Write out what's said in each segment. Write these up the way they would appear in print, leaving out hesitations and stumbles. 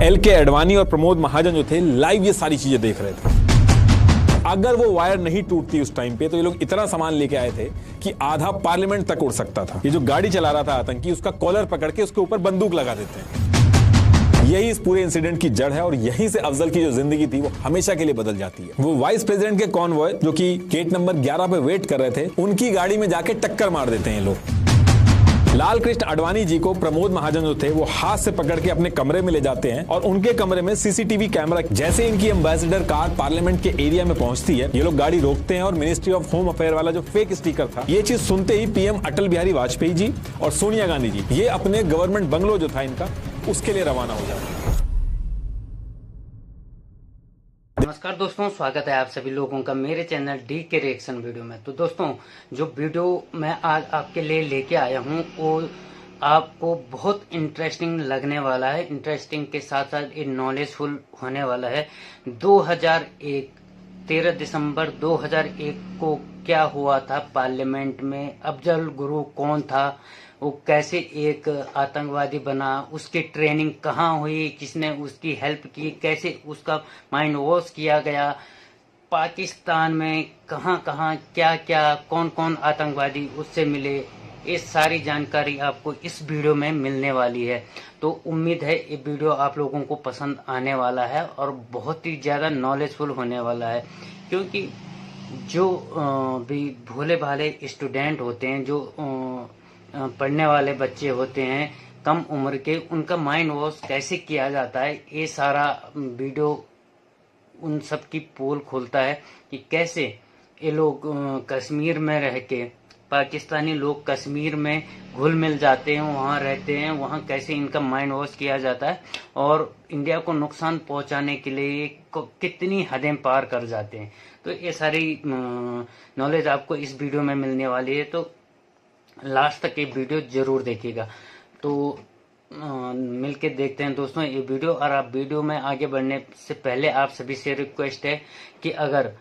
LK Advani और प्रमोद महाजन जो थे लाइव ये सारी चीजें देख रहे थे। अगर वो वायर नहीं टूटती उस टाइम पे तो ये लोग इतना सामान लेके आए थे कि आधा पार्लियामेंट तक उड़ सकता था। ये जो गाड़ी चला रहा था आतंकी, उसका कॉलर पकड़ के उसके ऊपर बंदूक लगा देते हैं। यही इस पूरे इंसिडेंट की जड़ है और यहीं से अफजल की जो जिंदगी थी वो हमेशा के लिए बदल जाती है। वो वाइस प्रेसिडेंट के कॉन्वॉय जो कि गेट नंबर 11 पे वेट कर रहे थे, उनकी गाड़ी में जाके टक्कर मार देते हैं ये लोग। लाल कृष्ण अडवाणी जी को प्रमोद महाजन जो थे वो हाथ से पकड़ के अपने कमरे में ले जाते हैं और उनके कमरे में सीसीटीवी कैमरा। जैसे इनकी एम्बेसडर कार पार्लियामेंट के एरिया में पहुंचती है, ये लोग गाड़ी रोकते हैं और मिनिस्ट्री ऑफ होम अफेयर वाला जो फेक स्टिकर था, ये चीज सुनते ही पीएम अटल बिहारी वाजपेयी जी और सोनिया गांधी जी ये अपने गवर्नमेंट बंगलो जो था इनका, उसके लिए रवाना हो जाते हैं। नमस्कार दोस्तों, स्वागत है आप सभी लोगों का मेरे चैनल डी के रिएक्शन वीडियो में। तो दोस्तों, जो वीडियो मैं आज आपके लिए लेके आया हूँ वो आपको बहुत इंटरेस्टिंग लगने वाला है। इंटरेस्टिंग के साथ साथ ये नॉलेजफुल होने वाला है। 13 दिसंबर 2001 को क्या हुआ था पार्लियामेंट में, अफजल गुरु कौन था, वो कैसे एक आतंकवादी बना, उसकी ट्रेनिंग कहाँ हुई, किसने उसकी हेल्प की, कैसे उसका माइंड वॉश किया गया, पाकिस्तान में कहाँ कहाँ क्या क्या कौन कौन आतंकवादी उससे मिले, ये सारी जानकारी आपको इस वीडियो में मिलने वाली है। तो उम्मीद है ये वीडियो आप लोगों को पसंद आने वाला है और बहुत ही ज़्यादा नॉलेजफुल होने वाला है, क्योंकि जो भी भोले भाले स्टूडेंट होते हैं, जो पढ़ने वाले बच्चे होते हैं कम उम्र के, उनका माइंड वॉश कैसे किया जाता है, ये सारा वीडियो उन सब की पोल खोलता है कि कैसे ये लोग कश्मीर में रह के, पाकिस्तानी लोग कश्मीर में घुल मिल जाते हैं, वहाँ रहते हैं, वहाँ कैसे इनका माइंड वॉश किया जाता है और इंडिया को नुकसान पहुँचाने के लिए कितनी हदें पार कर जाते हैं। तो ये सारी नॉलेज आपको इस वीडियो में मिलने वाली है, तो लास्ट तक ये वीडियो जरूर देखिएगा। तो मिलके देखते हैं दोस्तों ये वीडियो। और आप वीडियो में आगे बढ़ने से पहले आप सभी से रिक्वेस्ट है कि अगर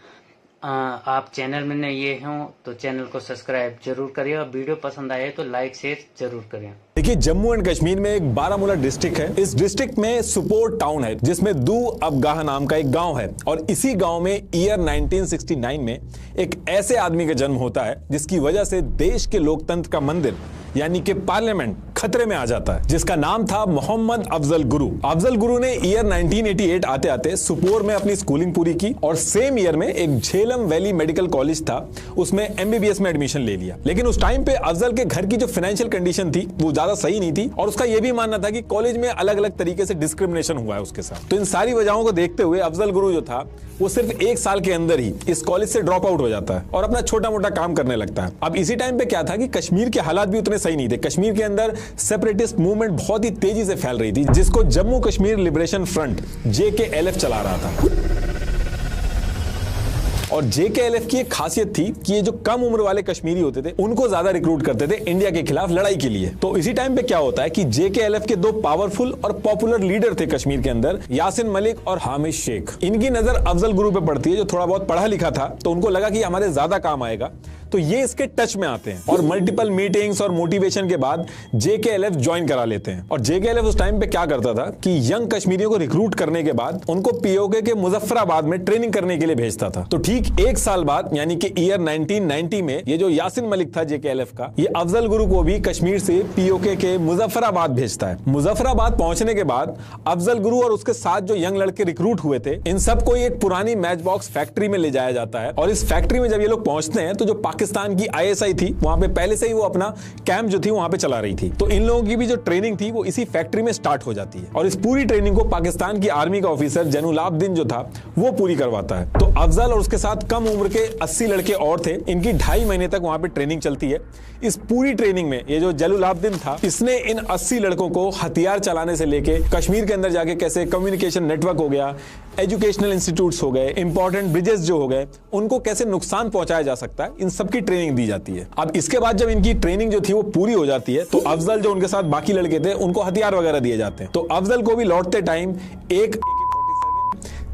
आप चैनल में नए हों तो चैनल को सब्सक्राइब जरूर करिए और वीडियो पसंद आए तो लाइक शेयर जरूर करें। देखिए, जम्मू एंड कश्मीर में एक बारामूला डिस्ट्रिक्ट है। इस डिस्ट्रिक्ट में सुपोर टाउन है जिसमें दू अबगाह नाम का एक गांव है और इसी गांव में ईयर 1969 में एक ऐसे आदमी का जन्म होता है जिसकी वजह से देश के लोकतंत्र का मंदिर यानी कि पार्लियामेंट खतरे में आ जाता है, जिसका नाम था मोहम्मद अफजल गुरु। अफजल गुरु ने ईयर 1988 आते आते सुपोर में अपनी स्कूलिंग पूरी की और सेम ईयर में एक झेलम वैली मेडिकल कॉलेज था, उसमें MBBS में एडमिशन ले लिया। लेकिन उस टाइम पे अफजल के घर की जो फाइनेंशियल कंडीशन थी वो ज्यादा सही नहीं थी और उसका यह भी मानना था कि कॉलेज में अलग अलग तरीके से डिस्क्रिमिनेशन हुआ है उसके साथ। तो इन सारी वजहों को देखते हुए अफजल गुरु जो था वो सिर्फ 1 साल के अंदर ही इस कॉलेज से ड्रॉप आउट हो जाता है और अपना छोटा मोटा काम करने लगता है। अब इसी टाइम पे क्या था कि कश्मीर के हालात भी उतने सही नहीं थे। कश्मीर के अंदर सेपरेटिस्ट मूवमेंट बहुत ही तेजी से फैल रही थी, जिसको Jammu Kashmir liberation front JKLF चला रहा था। और JKLF की एक खासियत थी कि ये जो कम उम्र वाले कश्मीरी होते थे उनको ज्यादा रिक्रूट करते थे इंडिया के खिलाफ लड़ाई के लिए। तो इसी टाइम पे क्या होता है कि JKLF के 2 पावरफुल और पॉपुलर लीडर थे कश्मीर के अंदर, यासिन मलिक और हामिद शेख। इनकी नजर अफजल गुरु पे पड़ती है जो थोड़ा बहुत पढ़ा लिखा था, तो उनको लगा कि हमारे ज्यादा काम आएगा, तो ये इसके टच में आते हैं और मल्टीपल मीटिंग्स और मोटिवेशन के बाद JKLF ज्वाइन करा लेते हैं। और JKLF उस टाइम पे क्या करता था कि यंग कश्मीरियों को रिक्रूट करने के बाद उनको POK के मुजफ्फराबाद में ट्रेनिंग करने के लिए भेजता था। तो ठीक 1 साल बाद यानी कि ईयर 1990 में ये जो यासिन मलिक था JKLF का, ये अफजल गुरु को भी कश्मीर से POK के मुजफ्फराबाद भेजता है। मुजफ्फराबाद पहुंचने के बाद अफजल गुरु और उसके साथ जो यंग लड़के रिक्रूट हुए थे, इन सबको एक पुरानी मैच बॉक्स फैक्ट्री में ले जाया जाता है और इस फैक्ट्री में जब ये लोग पहुंचते हैं तो जो पाकिस्तान की ISI थी वहां पे पहले से ही वो अपना कैंप जो थी वहां पे चला रही थी। तो इन लोगों की भी जो ट्रेनिंग थी वो इसी फैक्ट्री में स्टार्ट हो जाती है और इस पूरी ट्रेनिंग को पाकिस्तान की आर्मी का ऑफिसर जैनुलाब्दीन जो था वो पूरी करवाता है। तो अफजल और उसके साथ कम उम्र के 80 लड़के और थे, इनकी 2.5 महीने तक वहां पे ट्रेनिंग चलती है। इस पूरी ट्रेनिंग में ये जो जैनुलाब्दीन था, इसने इन 80 लड़कों को हथियार चलाने से लेके कश्मीर के अंदर जाके कैसे कम्युनिकेशन नेटवर्क हो गया, एजुकेशनल इंस्टीट्यूट्स हो गए, इंपॉर्टेंट ब्रिजेस जो हो गए, उनको कैसे नुकसान पहुंचाया जा सकता है, इन सबकी ट्रेनिंग दी जाती है। अब इसके बाद जब इनकी ट्रेनिंग जो थी वो पूरी हो जाती है तो अफजल जो उनके साथ बाकी लड़के थे उनको हथियार वगैरह दिए जाते हैं। तो अफजल को भी लौटते टाइम एक AK-47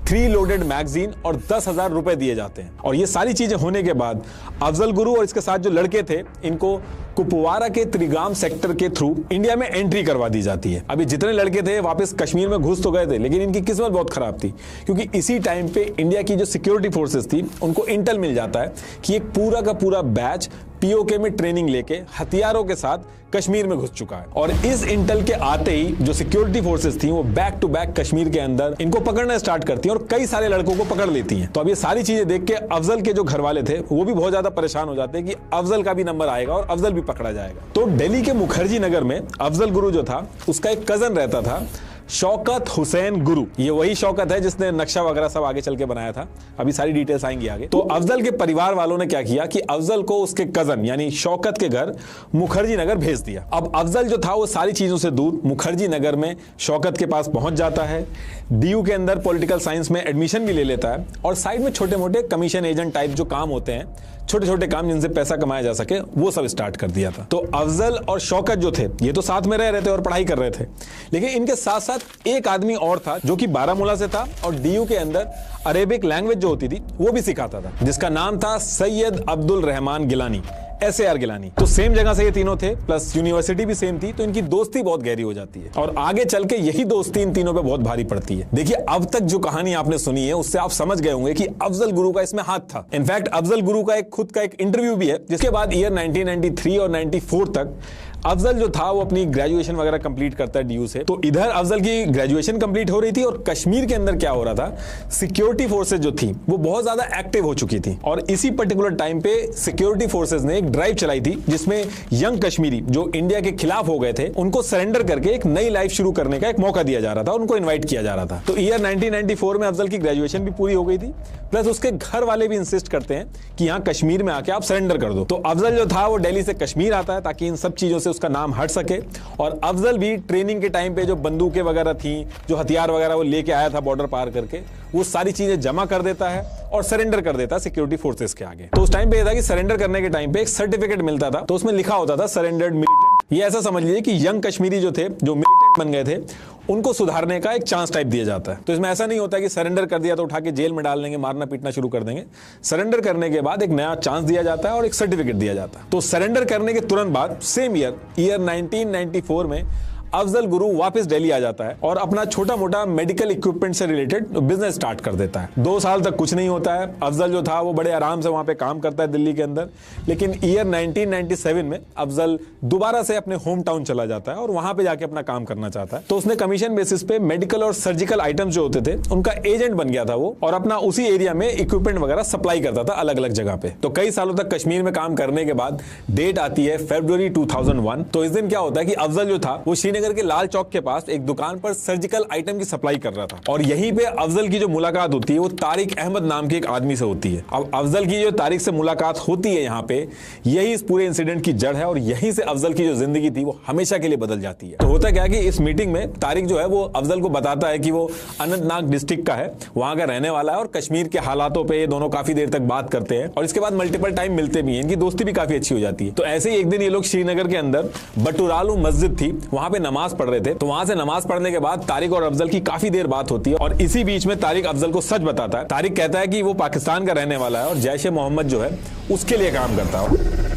3 लोडेड मैगजीन और 10,000 रुपए दिए जाते हैं। और ये सारी चीजें होने के बाद अफजल गुरु और इसके साथ जो लड़के थे इनको कुपवारा के त्रिगाम सेक्टर के थ्रू इंडिया में एंट्री करवा दी जाती है। अभी जितने लड़के थे वापस कश्मीर में घुस तो गए थे, लेकिन इनकी किस्मत बहुत खराब थी, क्योंकि इसी टाइम पे इंडिया की जो सिक्योरिटी फोर्सेस थी उनको इंटेल मिल जाता है कि एक पूरा का पूरा बैच पीओके में ट्रेनिंग लेके हथियारों के साथ कश्मीर में घुस चुका है। और इस इंटेल के आते ही जो सिक्योरिटी फोर्सेस थी वो बैक टू बैक कश्मीर के अंदर इनको पकड़ना स्टार्ट करती हैं और कई सारे लड़कों को पकड़ लेती हैं। तो अब ये सारी चीजें देख के अफजल के जो घर वाले थे वो भी बहुत ज्यादा परेशान हो जाते हैं कि अफजल का भी नंबर आएगा और अफजल भी पकड़ा जाएगा। तो दिल्ली के मुखर्जी नगर में अफजल गुरु जो था उसका एक कजन रहता था, शौकत हुसैन गुरु। ये वही शौकत है जिसने नक्शा वगैरह सब आगे चल के बनाया था, अभी सारी डिटेल्स आएंगी आगे। तो अफजल के परिवार वालों ने क्या किया कि अफजल को उसके कजन यानी शौकत के घर मुखर्जी नगर भेज दिया। अब अफजल जो था वो सारी चीजों से दूर मुखर्जी नगर में शौकत के पास पहुंच जाता है, डीयू के अंदर पॉलिटिकल साइंस में एडमिशन भी ले लेता है और साइड में छोटे मोटे कमीशन एजेंट टाइप जो काम होते हैं, छोटे छोटे काम जिनसे पैसा कमाया जा सके, वो सब स्टार्ट कर दिया था। तो अफजल और शौकत जो थे ये तो साथ में रह रहे थे और पढ़ाई कर रहे थे, लेकिन इनके साथ साथ एक आदमी और था जो कि बारामूला से था और डीयू के अंदर अरेबिक लैंग्वेज जो होती थी वो भी सिखाता था, जिसका नाम था सैयद अब्दुल रहमान गिलानी, SAR गिलानी। तो सेम जगह से ये तीनों थे, प्लस यूनिवर्सिटी भी सेम थी, तो इनकी दोस्ती बहुत गहरी हो जाती है और आगे चल के यही दोस्ती इन तीनों पे बहुत भारी पड़ती है। देखिए अब तक जो कहानी आपने सुनी है उससे आप समझ गए होंगे कि अफजल गुरु का इसमें हाथ था। इनफैक्ट अफजल गुरु का एक खुद का एक इंटरव्यू भी है, जिसके बाद ईयर 1993 और 94 तक अफजल जो था वो अपनी ग्रेजुएशन वगैरह कंप्लीट करता है डीयू से। तो इधर अफजल की ग्रेजुएशन कंप्लीट हो रही थी और कश्मीर के अंदर क्या हो रहा था, सिक्योरिटी फोर्सेज जो थी वो बहुत ज्यादा एक्टिव हो चुकी थी और इसी पर्टिकुलर टाइम पे सिक्योरिटी फोर्सेज ने एक ड्राइव चलाई थी जिसमें यंग कश्मीरी जो इंडिया के खिलाफ हो गए थे उनको सरेंडर करके एक नई लाइफ शुरू करने का एक मौका दिया जा रहा था, उनको इन्वाइट किया जा रहा था। तो ईयर 1994 में अफजल की ग्रेजुएशन भी पूरी हो गई थी, प्लस उसके घर वाले भी इंसिस्ट करते हैं कि यहाँ कश्मीर में आके आप सरेंडर कर दो। तो अफजल जो था वो दिल्ली से कश्मीर आता है ताकि इन सब चीजों से उसका नाम हट सके। और अफजल भी ट्रेनिंग के टाइम पे जो बंदूकें वगैरह थी, जो हथियार वगैरह वो लेके आया था बॉर्डर पार करके, वो सारी चीजें जमा कर देता है और सरेंडर कर देता है सिक्योरिटी फोर्सेस के आगे। तो उस टाइम पे ये था कि सरेंडर करने के टाइम पे एक सर्टिफिकेट मिलता था, तो उसमें लिखा होता था सरेंडर्ड मिलिटेंट। ये ऐसा समझ लीजिए कि यंग कश्मीरी जो थे, जो मिलिटेंट बन गए थे, उनको सुधारने का एक चांस टाइप दिया जाता है। तो इसमें ऐसा नहीं होता कि सरेंडर कर दिया तो उठा के जेल में डाल देंगे, मारना पीटना शुरू कर देंगे। सरेंडर करने के बाद एक नया चांस दिया जाता है और एक सर्टिफिकेट दिया जाता है। तो सरेंडर करने के तुरंत बाद सेम ईयर 1994 में अफजल गुरु वापस दिल्ली आ जाता है और अपना छोटा मोटा मेडिकल इक्विपमेंट से रिलेटेड बिजनेस स्टार्ट कर देता है। 2 साल तक कुछ नहीं होता है। अफजल जो था वो बड़े आराम से वहां पे काम करता है दिल्ली के अंदर, लेकिन ईयर 1997 में अफजल दोबारा से अपने होम टाउन चला जाता है और वहां पे जाके अपना काम करना चाहता है। तो उसने कमीशन बेसिस पे मेडिकल और सर्जिकल आइटम्स जो होते थे उनका एजेंट बन गया था वो, और अपना उसी एरिया में इक्विपमेंट वगैरह सप्लाई करता था अलग अलग जगह पे। तो कई सालों तक कश्मीर में काम करने के बाद डेट आती है फरवरी 2001। तो इस दिन क्या होता है कि अफजल जो था वो श्रीनगर के लाल चौक के पास एक दुकान पर सर्जिकल आइटम की सप्लाई कर रहा था और यहीं पे अफजल की जो मुलाकात होती है वो तारिक अहमद नाम के एक आदमी से होती है। अब अफजल की जो तारिक से मुलाकात होती है यहाँ पे, यही इस पूरे इंसिडेंट की जड़ है और यहीं से अफजल की जो जिंदगी थी वो हमेशा के लिए बदल जाती है। तो होता क्या कि इस मीटिंग में तारिक जो है वो अफजल को बताता है कि वो अनंतनाग डिस्ट्रिक्ट का है, वहां का रहने वाला है और कश्मीर के हालातों पर ये दोनों काफी देर तक बात करते हैं और इसके बाद मल्टीपल टाइम मिलते भी हैं। इनकी दोस्ती भी काफी अच्छी हो जाती है। तो ऐसे ही एक दिन ये लोग श्रीनगर के अंदर बटुरालू मस्जिद थी, वहां पे नमाज पढ़ रहे थे। तो वहां से नमाज पढ़ने के बाद तारिक और अफजल की काफी देर बात होती है और इसी बीच में तारिक अफजल को सच बताता है। तारिक कहता है कि वो पाकिस्तान का रहने वाला है और जैश ए मोहम्मद जो है उसके लिए काम करता है।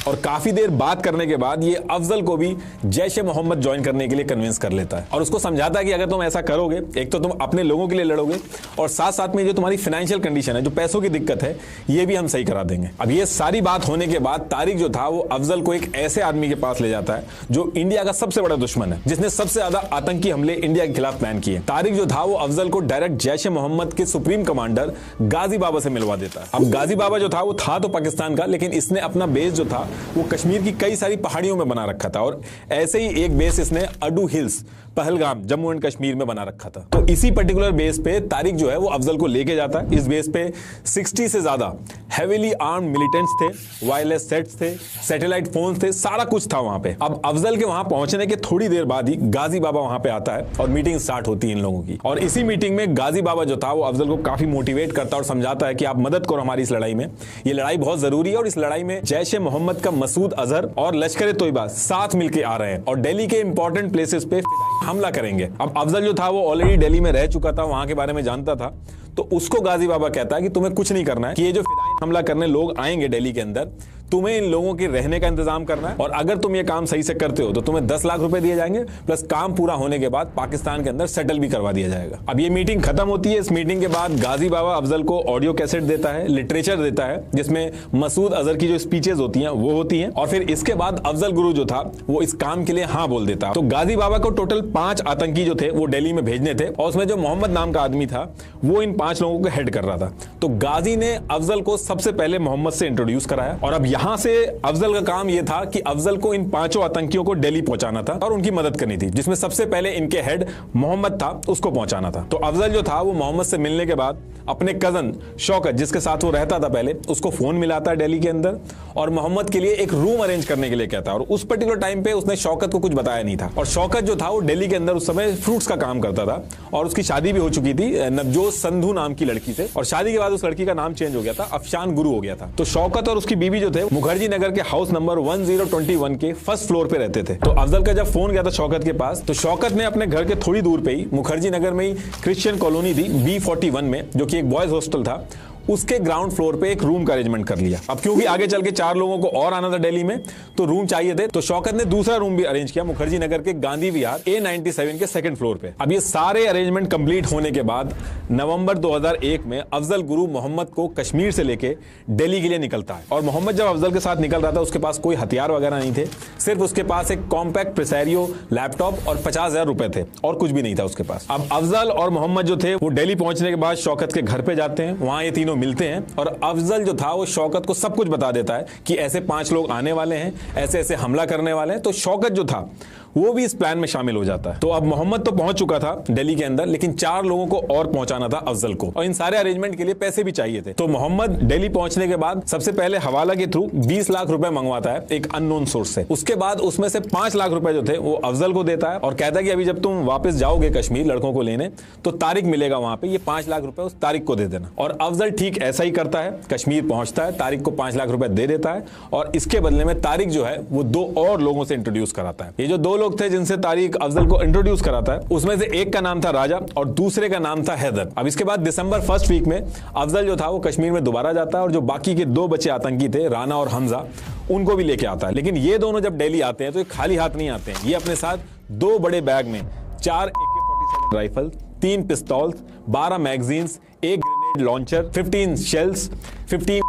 और काफी देर बात करने के बाद ये अफजल को भी जैश ए मोहम्मद ज्वाइन करने के लिए कन्विंस कर लेता है और उसको समझाता है कि अगर तुम ऐसा करोगे, एक तो तुम अपने लोगों के लिए लड़ोगे और साथ साथ में जो तुम्हारी फाइनेंशियल कंडीशन है, जो पैसों की दिक्कत है, ये भी हम सही करा देंगे। अब ये सारी बात होने के बाद तारिक जो था वो अफजल को एक ऐसे आदमी के पास ले जाता है जो इंडिया का सबसे बड़ा दुश्मन है, जिसने सबसे ज्यादा आतंकी हमले इंडिया के खिलाफ प्लान किए। तारिक जो था वो अफजल को डायरेक्ट जैश ए मोहम्मद के सुप्रीम कमांडर गाजी बाबा से मिलवा देता है। अब गाजी बाबा जो था वो था तो पाकिस्तान का, लेकिन इसने अपना बेस जो था वो कश्मीर की कई सारी पहाड़ियों में बना रखा था और ऐसे ही एक बेस इसने ado hills, Pahalgam, Jammu and Kashmir में बना रखा था। तो इसी पर्टिकुलर बेस पे तारिक जो है वो अफजल को लेके जाता है। इस बेस पे 60 से ज्यादा हेवीली आर्म्ड मिलिटेंट्स थे, वायरलेस सेट्स थे, सैटेलाइट फोन्स थे, सारा कुछ था वहां पे। अब अफजल के वहां पहुंचने के थोड़ी देर बाद ही गाजी बाबा वहां पे आता है और मीटिंग स्टार्ट होती है इन लोगों की। और इसी मीटिंग में गाजी बाबा जो था वो अफजल को काफी मोटिवेट करता है और समझाता है कि आप मदद करो हमारी इस लड़ाई में, ये लड़ाई बहुत जरूरी है और इस लड़ाई में जैश ए मोहम्मद का मसूद अजहर और लश्कर तोयबा साथ मिलकर आ रहे हैं और दिल्ली के इंपॉर्टेंट प्लेसेस पे हमला करेंगे। अब अफजल जो था वो ऑलरेडी दिल्ली में रह चुका था, वहां के बारे में जानता था, तो उसको गाजी बाबा कहता है कि तुम्हें कुछ नहीं करना है, कि ये जो फिदायीन हमला करने लोग आएंगे दिल्ली के अंदर, तुम्हें इन लोगों के रहने का इंतजाम करना है, और अगर तुम ये काम सही से करते हो तो तुम्हें 10 लाख रुपए दिए जाएंगे, प्लस काम पूरा होने के बाद पाकिस्तान के अंदर सेटल भी करवा दिया जाएगा। अब ये मीटिंग खत्म होती है। इस मीटिंग के बाद गाजी बाबा अफजल को ऑडियो कैसेट देता है, लिटरेचर देता है, जिसमें मसूद अजहर की जो स्पीचेस होती हैं वो होती हैं, और फिर इसके बाद अफजल गुरु जो था वो इस काम के लिए हाँ बोल देता। तो गाजी बाबा को टोटल 5 आतंकी जो थे वो दिल्ली में भेजने थे, और उसमें जो मोहम्मद नाम का आदमी था वो इन 5 लोगों को हेड कर रहा था। तो गाजी ने अफजल को सबसे पहले मोहम्मद से इंट्रोड्यूस कराया, और अब यहां से अफजल का काम यह था कि अफजल को इन 5 आतंकियों को दिल्ली पहुंचाना था और उनकी मदद करनी थी, जिसमें सबसे पहले इनके हेड मोहम्मद था उसको पहुंचाना था। तो अफजल जो था वो मोहम्मद से मिलने के बाद अपने कजन शौकत, जिसके साथ वो रहता था पहले, उसको फोन मिलाता है दिल्ली के अंदर, और मोहम्मद के लिए एक रूम अरेंज करने के लिए कहता है। और उस पर्टिकुलर टाइम पे उसने शौकत को कुछ बताया नहीं था, और शौकत जो था वो दिल्ली के अंदर उस समय फ्रूट्स का काम करता था, और उसकी शादी भी हो चुकी थी नवजोत संधू नाम की लड़की से, और शादी के बाद उस लड़की का नाम चेंज हो गया था, अफशान गुरु हो गया था। तो शौकत और उसकी बीवी जो थे मुखर्जी नगर के हाउस नंबर 1021 के फर्स्ट फ्लोर पे रहते थे। तो अफजल का जब फोन गया था शौकत के पास, तो शौकत ने अपने घर के थोड़ी दूर पे ही मुखर्जी नगर में ही क्रिश्चियन कॉलोनी थी B41 में, जो कि एक बॉयज हॉस्टल था, उसके ग्राउंड फ्लोर पे एक रूम का अरेंजमेंट कर लिया। अब क्योंकि आगे चल के 4 लोगों को और आना था दिल्ली में, तो रूम चाहिए थे, तो शौकत ने दूसरा रूम भी अरेंज किया मुखर्जी नगर के गांधी विहार A97 के सेकंड फ्लोर पे। अब ये सारे अरेंजमेंट कंप्लीट होने के बाद नवंबर 2001 में अफजल गुरु मोहम्मद को कश्मीर से लेके दिल्ली के लिए निकलता है। और मोहम्मद जब अफजल के साथ निकल रहा था, उसके पास कोई हथियार वगैरह नहीं थे, सिर्फ उसके पास एक कॉम्पैक्ट प्रेसारियो लैपटॉप और 50,000 रुपए थे, और कुछ भी नहीं था उसके पास। अब अफजल और मोहम्मद जो थे वो दिल्ली पहुंचने के बाद शौकत के घर पे जाते हैं, वहां ये तीनों मिलते हैं, और अफजल जो था वो शौकत को सब कुछ बता देता है कि ऐसे 5 लोग आने वाले हैं, ऐसे ऐसे हमला करने वाले हैं। तो शौकत जो था वो भी इस प्लान में शामिल हो जाता है। तो अब मोहम्मद तो पहुंच चुका था दिल्ली के अंदर, लेकिन 4 लोगों को और पहुंचाना था अफजल को, और इन सारे अरेंजमेंट के लिए पैसे भी चाहिए थे। तो मोहम्मद दिल्ली पहुंचने के बाद सबसे पहले हवाला के थ्रू 20 लाख रुपए मंगवाता है एक अननोन सोर्स से। उसके बाद उसमें से 5 लाख रुपए जो थे वो अफजल को देता है, और कहता है कि अभी जब तुम वापस जाओगे कश्मीर लड़कों को लेने, तो तारिक मिलेगा वहां पे, ये 5 लाख रुपए उस तारिक को दे देना। और अफजल ठीक ऐसा ही करता है, कश्मीर पहुंचता है, तारिक को 5 लाख रुपए दे देता है, और इसके बदले में तारिक जो है वो 2 और लोगों से इंट्रोड्यूस कराता है। ये जो 2 लोग थे जिनसे तारिक अफजल को इंट्रोड्यूस कराता है, उसमें से एक का नाम था राजा और दूसरे का नाम था हैदर। अब इसके बाद दिसंबर फर्स्ट वीक में अफजल जो था वो कश्मीर में दोबारा जाता है, और जो बाकी के 2 बचे आतंकी थे, राना और हमजा, उनको भी लेके आता है। लेकिन ये दोनों जब दिल्ली आते हैं तो ये खाली हाथ नहीं आते हैं, ये अपने साथ 2 बड़े बैग में 4 AK-47 राइफल, 3 पिस्तौल, 12 magazines, 1 grenade launcher, 15 shells, 15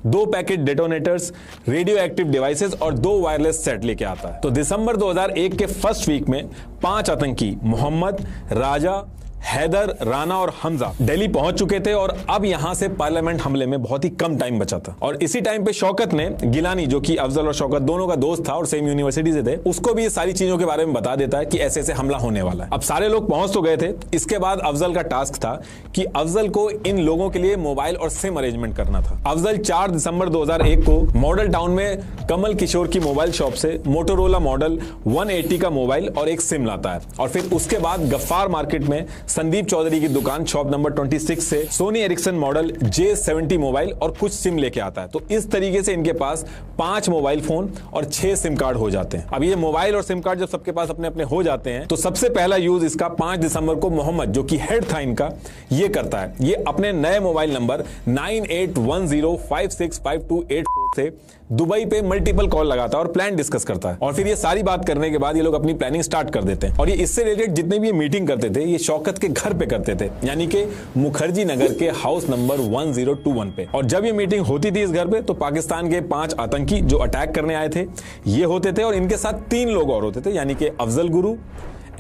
2 packet detonators, radio active devices और 2 वायरलेस सेट लेके आता है। तो दिसंबर 2001 के फर्स्ट वीक में 5 आतंकी मोहम्मद, राजा, हैदर, राना और हमजा दिल्ली पहुंच चुके थे, और अब यहां से पार्लियामेंट हमले में बहुत ही कम टाइम बचा था। और इसी टाइम पे शौकत ने गिलानी, जो कि अफजल और शौकत दोनों का दोस्त था और सेम यूनिवर्सिटी से थे, उसको भी ये सारी चीजों के बारे में बता देता है कि ऐसे ऐसे हमला होने वाला है। अब सारे लोग पहुंच तो गए थे। इसके बाद अफजल का टास्क था कि अफजल को इन लोगों के लिए मोबाइल और सिम अरेंजमेंट करना था। अफजल 4 दिसंबर 2001 को मॉडल टाउन में कमल किशोर की मोबाइल शॉप से मोटोरोला मॉडल 180 का मोबाइल और एक सिम लाता है, और फिर उसके बाद गफ्फार मार्केट में संदीप चौधरी की दुकान शॉप नंबर 26 से Sony Ericsson model J70 mobile और कुछ सिम लेके आता है। तो इस तरीके से इनके पास 5 मोबाइल फोन और 6 सिम कार्ड हो जाते हैं। अब ये मोबाइल और सिम कार्ड जब सबके पास अपने अपने हो जाते हैं, तो सबसे पहला यूज इसका 5 दिसंबर को मोहम्मद, जो कि हेड था इनका, ये करता है। ये अपने नए मोबाइल नंबर 9810565284 से दुबई पे मल्टीपल कॉल लगाता है और प्लान डिस्कस करता है, और फिर ये सारी बात करने के बाद ये लोग अपनी प्लानिंग स्टार्ट कर देते हैं। और ये इससे रिलेटेड जितने भी ये मीटिंग करते थे, ये शौकत के घर पे करते थे, यानी कि मुखर्जी नगर के हाउस नंबर 1021 पे। और जब ये मीटिंग होती थी इस घर पे, तो पाकिस्तान के 5 आतंकी जो अटैक करने आए थे ये होते थे, और इनके साथ 3 लोग और होते थे, यानी कि अफजल गुरु,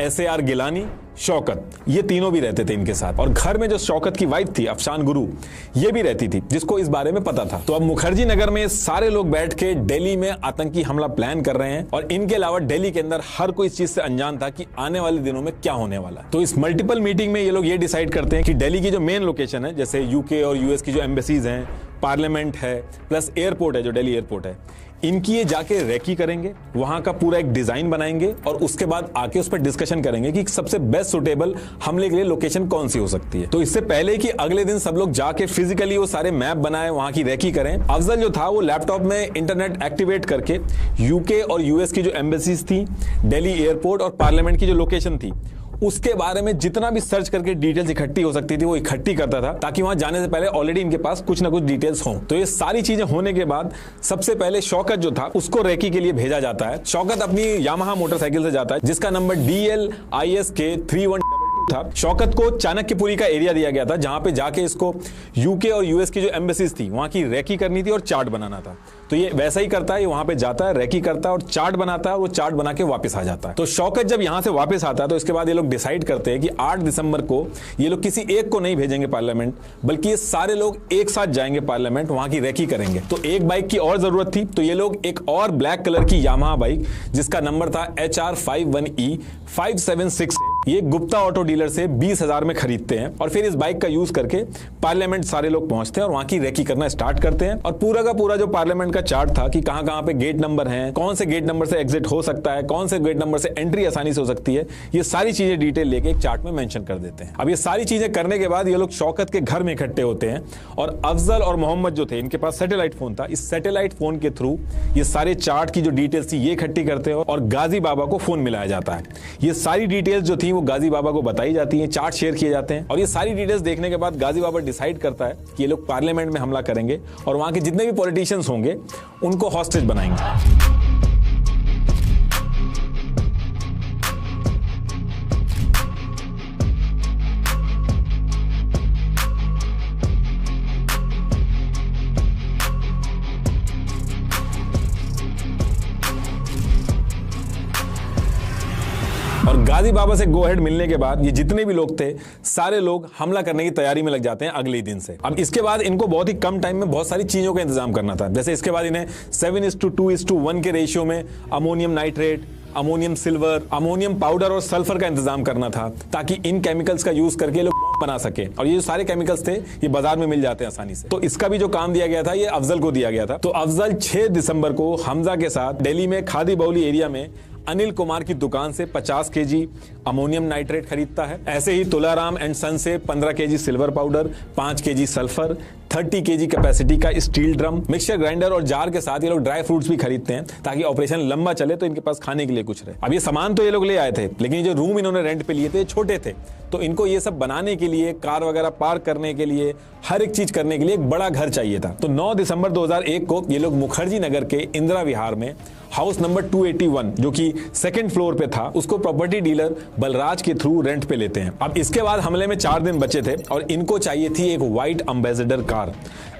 SAR गिलानी, शौकत, ये तीनों भी रहते थे इनके साथ। और घर में जो शौकत की वाइफ थी अफशान गुरु, ये भी रहती थी, जिसको इस बारे में पता था। तो अब मुखर्जी नगर में सारे लोग बैठ के दिल्ली में आतंकी हमला प्लान कर रहे हैं, और इनके अलावा दिल्ली के अंदर हर कोई इस चीज से अनजान था कि आने वाले दिनों में क्या होने वाला। तो इस मल्टीपल मीटिंग में ये लोग ये डिसाइड करते हैं कि दिल्ली की जो मेन लोकेशन है, जैसे UK और US की जो एम्बेसीज हैं, पार्लियामेंट है, प्लस एयरपोर्ट है जो दिल्ली एयरपोर्ट है, इनकी ये जाके रेकी करेंगे, वहां का पूरा एक डिजाइन बनाएंगे, और उसके बाद आके उस पर डिस्कशन करेंगे कि सबसे बेस्ट सुटेबल हमले के लिए लोकेशन कौन सी हो सकती है। तो इससे पहले कि अगले दिन सब लोग जाके फिजिकली वो सारे मैप बनाए, वहां की रेकी करें, अफजल जो था वो लैपटॉप में इंटरनेट एक्टिवेट करके UK और US की जो एम्बेसीज थी, दिल्ली एयरपोर्ट और पार्लियामेंट की जो लोकेशन थी, उसके बारे में जितना भी सर्च करके डिटेल्स इकट्ठी हो सकती थी वो इकट्ठी करता था, ताकि वहां जाने से पहले ऑलरेडी इनके पास कुछ ना कुछ डिटेल्स हो। तो ये सारी चीजें होने के बाद सबसे पहले शौकत जो था उसको रेकी के लिए भेजा जाता है। शौकत अपनी यामाहा मोटरसाइकिल से जाता है जिसका नंबर DL-ISK 3122 था। शौकत को चाणक्यपुरी का एरिया दिया गया था जहां पे जाके इसको यूके और यूएस की जो एम्बेसीज थी वहां की रेकी करनी थी और चार्ट बनाना था। तो ये वैसा ही करता है, ये वहां पे जाता है, रेकी करता है और चार्ट बनाता है, और वो चार्ट बना के वापस आ जाता है। तो शौकत जब यहां से वापस आता है तो इसके बाद ये लोग डिसाइड करते हैं कि 8 दिसंबर को ये लोग किसी एक को नहीं भेजेंगे पार्लियामेंट, बल्कि ये सारे लोग एक साथ जाएंगे पार्लियामेंट, वहां की रेकी करेंगे। तो एक बाइक की और जरूरत थी, तो ये लोग एक और ब्लैक कलर की यामाहा बाइक जिसका नंबर था HR51E 576 ये गुप्ता ऑटो डीलर से 20,000 में खरीदते हैं और फिर इस बाइक का यूज करके पार्लियामेंट सारे लोग पहुंचते हैं और वहां की रेकी करना स्टार्ट करते हैं। और पूरा का पूरा जो पार्लियामेंट का चार्ट था कि कहां कहां पे गेट नंबर हैं, कौन से गेट नंबर से एग्जिट हो सकता है, कौन से गेट नंबर से एंट्री आसानी से हो सकती है, ये सारी चीजें डिटेल लेके एक चार्ट में मेंशन कर देते हैं। अब ये सारी चीजें करने के बाद ये लोग शौकत के घर में इकट्ठे होते हैं और अफजल और मोहम्मद जो थे इनके पास सैटेलाइट फोन था, इस सैटेलाइट फोन के थ्रू ये सारे चार्ट की जो डिटेल्स थी ये इकट्ठी करते हैं और गाजी बाबा को फोन मिलाया जाता है। ये सारी डिटेल्स जो थी वो गाजी बाबा को बताई जाती हैं, चार्ट शेयर किए जाते हैं और ये सारी डिटेल्स देखने के बाद गाजी बाबा डिसाइड करता है कि ये लोग पार्लियामेंट में हमला करेंगे और वहां के जितने भी पॉलिटिशियंस होंगे उनको हॉस्टेज बनाएंगे। और गाजी बाबा से गो हेड मिलने के बाद ये जितने भी लोग थे सारे लोग हमला करने की तैयारी में लग जाते हैं अगले दिन से। अब इसके बाद इनको बहुत ही कम टाइम में बहुत सारी चीजों का इंतजाम करना था। जैसे इसके बाद इन्हें 7:2:1 के रेशियो में ammonium nitrate, ammonium silver, ammonium powder और सल्फर का इंतजाम करना था ताकि इन केमिकल्स का यूज करके लोग बना सके। और ये जो सारे केमिकल्स थे ये बाजार में मिल जाते हैं आसानी से। तो इसका भी जो काम दिया गया था ये अफजल को दिया गया था। तो अफजल 6 दिसंबर को हमजा के साथ दिल्ली में खादी बाउली एरिया में अनिल कुमार की दुकान से 50 केजी अमोनियम नाइट्रेट खरीदता है। ऐसे ही तुलाराम एंड सन से 15 KG silver powder, 5 KG sulphur, 30 KG capacity का स्टील ड्रम, मिक्सचर ग्राइंडर और जार के साथ ये लोग ड्राई फ्रूट्स भी खरीदते हैं ताकि ऑपरेशन लंबा चले तो इनके पास खाने के लिए कुछ रहे। अब ये सामान तो ये लोग ले आए थे, लेकिन ये जो रूम इन्होंने रेंट पे लिए थे छोटे थे, तो इनको ये सब बनाने के लिए, कार वगैरह पार्क करने के लिए, हर एक चीज करने के लिए एक बड़ा घर चाहिए था। तो 9 दिसंबर 2001 को ये लोग मुखर्जी नगर के इंदिरा विहार में हाउस नंबर 281 जो कि 2nd फ्लोर पे था उसको प्रॉपर्टी डीलर बलराज के थ्रू रेंट पे लेते हैं। अब इसके बाद हमले में 4 दिन बचे थे और इनको चाहिए थी एक व्हाइट एम्बेसडर कार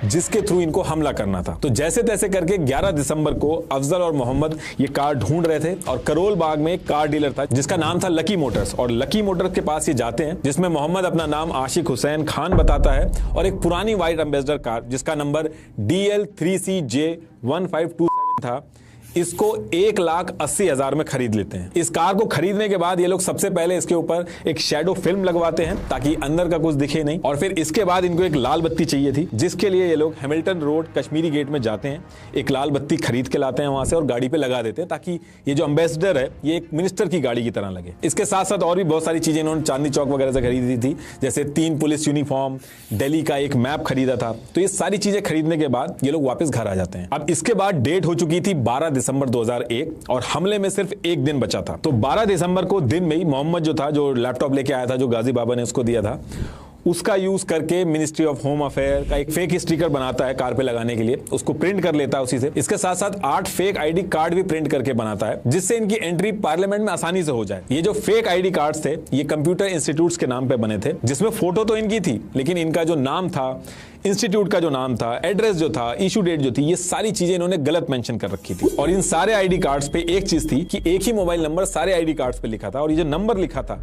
जिसके थ्रू इनको हमला करना था। तो जैसे तैसे करके 11 दिसंबर को अफजल और मोहम्मद ये कार ढूंढ रहे थे और करोल बाग में एक कार डीलर था जिसका नाम था लकी मोटर्स, और लकी मोटर्स के पास ये जाते हैं जिसमें मोहम्मद अपना नाम आशिक हुसैन खान बताता है और एक पुरानी व्हाइट एम्बेसडर कार जिसका नंबर DL3CJ1527 था इसको 1,80,000 में खरीद लेते हैं। इस कार को खरीदने के बाद ये लोग सबसे पहले इसके ऊपर एक शैडो फिल्म लगवाते हैं ताकि अंदर का कुछ दिखे नहीं, और फिर इसके बाद इनको एक लाल बत्ती चाहिए थी जिसके लिए ये लोग हैमिल्टन रोड कश्मीरी गेट में जाते हैं, एक लाल बत्ती खरीद के लाते हैं वहां से और गाड़ी पे लगा देते हैं ताकि ये जो एम्बेसडर है ये एक मिनिस्टर की गाड़ी की तरह लगे। इसके साथ साथ और भी बहुत सारी चीजें इन्होंने चांदनी चौक वगैरह से खरीदी थी, जैसे 3 पुलिस यूनिफॉर्म, दिल्ली का एक मैप खरीदा था। तो ये सारी चीजें खरीदने के बाद ये लोग वापस घर आ जाते हैं। अब इसके बाद डेट हो चुकी थी 12 दिसंबर 2001 और हमले में सिर्फ एक दिन बचा था। तो 12 दिसंबर को दिन में ही मोहम्मद जो था, जो लैपटॉप लेके आया था जो गाजी बाबा ने उसको दिया था, उसका यूज करके मिनिस्ट्री ऑफ होम अफेयर का एक फेक स्टिकर बनाता है कार पे लगाने के लिए, उसको प्रिंट कर लेता है उसी से। इसके साथ साथ 8 फेक आईडी कार्ड भी प्रिंट करके बनाता है जिससे इनकी एंट्री पार्लियामेंट में आसानी से हो जाए। ये जो फेक आईडी कार्ड्स थे ये कंप्यूटर इंस्टीट्यूट्स के नाम पे बने थे जिसमें फोटो तो इनकी थी लेकिन इनका जो नाम था, इंस्टीट्यूट का जो नाम था, एड्रेस जो था, इशू डेट जो थी, ये सारी चीजें इन्होंने गलत मेंशन कर रखी थी। और इन सारे आईडी कार्ड्स पे एक चीज थी कि एक ही मोबाइल नंबर सारे आईडी कार्ड्स पे लिखा था और ये जो नंबर लिखा था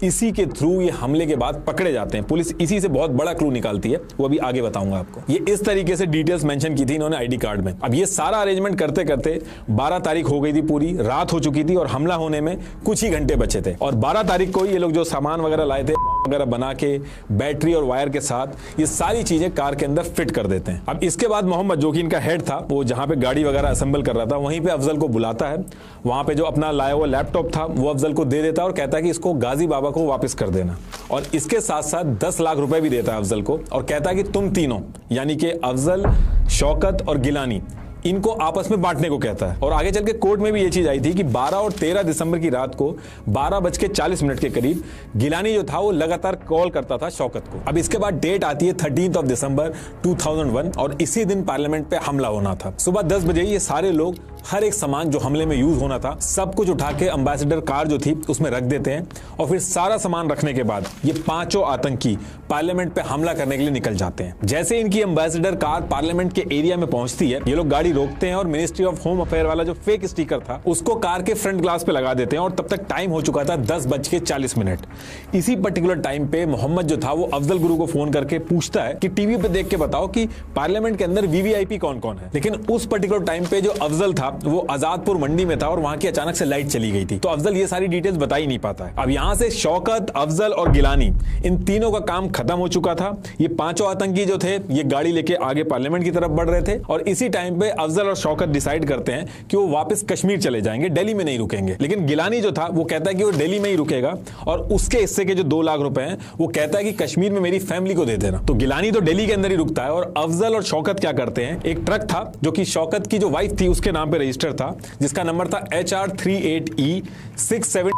इसी के थ्रू ये हमले के बाद पकड़े जाते हैं। पुलिस इसी से बहुत बड़ा क्लू निकालती है, वो अभी आगे बताऊंगा आपको। ये इस तरीके से डिटेल्स मेंशन की थी इन्होंने आईडी कार्ड में। अब ये सारा अरेंजमेंट करते करते 12 तारीख हो गई थी, पूरी रात हो चुकी थी और हमला होने में कुछ ही घंटे बचे थे। और 12 तारीख को ये लोग जो सामान वगैरह लाए थे वगैरह बना के बैटरी और वायर के साथ ये सारी चीजें कार के अंदर फिट कर देते हैं। अब इसके बाद मोहम्मद जो कि इनका हेड था, वो जहां पे गाड़ी वगैरह असेंबल कर रहा था वहीं पे अफजल को बुलाता है। वहां पे जो अपना लाया हुआ लैपटॉप था वो अफजल को दे देता है और कहता है कि इसको गाजी बाबा को वापस कर देना, और इसके साथ साथ 10 लाख रुपए भी देता है अफजल को और कहता है कि तुम तीनों यानी कि अफजल, शौकत और गिलानी इनको आपस में बांटने को कहता है। और आगे चल के कोर्ट में भी ये चीज आई थी कि 12 और 13 दिसंबर की रात को 12:40 के करीब गिलानी जो था वो लगातार कॉल करता था शौकत को। अब इसके बाद डेट आती है 13 दिसंबर 2001 और इसी दिन पार्लियामेंट पे हमला होना था। सुबह 10 बजे ये सारे लोग हर एक सामान जो हमले में यूज होना था सब कुछ उठा के एम्बेसडर कार जो थी उसमें रख देते हैं और फिर सारा सामान रखने के बाद ये पांचों आतंकी पार्लियामेंट पे हमला करने के लिए निकल जाते हैं। जैसे इनकी एम्बेसडर कार पार्लियामेंट के एरिया में पहुंचती है, ये लोग गाड़ी रोकते हैं और मिनिस्ट्री ऑफ होम अफेयर वाला जो फेक स्टिकर था उसको कार के फ्रंट ग्लास पे लगा देते हैं और तब तक टाइम हो चुका था 10:40। इसी पर्टिकुलर टाइम पे मोहम्मद जो था वो अफजल गुरु को फोन करके पूछता है कि टीवी पे देख के बताओ कि पार्लियामेंट के अंदर वीवीआईपी कौन कौन है। लेकिन उस पर्टिकुलर टाइम पे जो अफजल था वो आजादपुर मंडी में था और वहां की अचानक से लाइट चली गई थी, तो अफजल ये सारी डिटेल्स बता ही नहीं पाता है। अब यहां से शौकत, अफजल और गिलानी इन तीनों का काम खत्म हो चुका था। ये पांचों आतंकी जो थे ये गाड़ी लेके आगे पार्लियामेंट की तरफ बढ़ रहे थे और इसी टाइम पे अफजल और शौकत डिसाइड करते हैं कि वो वापस कश्मीर चले जाएंगे, दिल्ली में नहीं रुकेंगे। लेकिन गिलानी जो था वो कहता है कि वो दिल्ली में ही रुकेगा और उसके हिस्से के जो 2 लाख रुपए हैं वो कहता है कि कश्मीर में मेरी फैमिली को दे देना। तो गिलानी तो दिल्ली के अंदर ही रुकता है और अफजल और शौकत क्या करते हैं, एक ट्रक था जो कि शौकत की जो वाइफ थी उसके नाम पे रजिस्टर था जिसका नंबर था HR38E6733।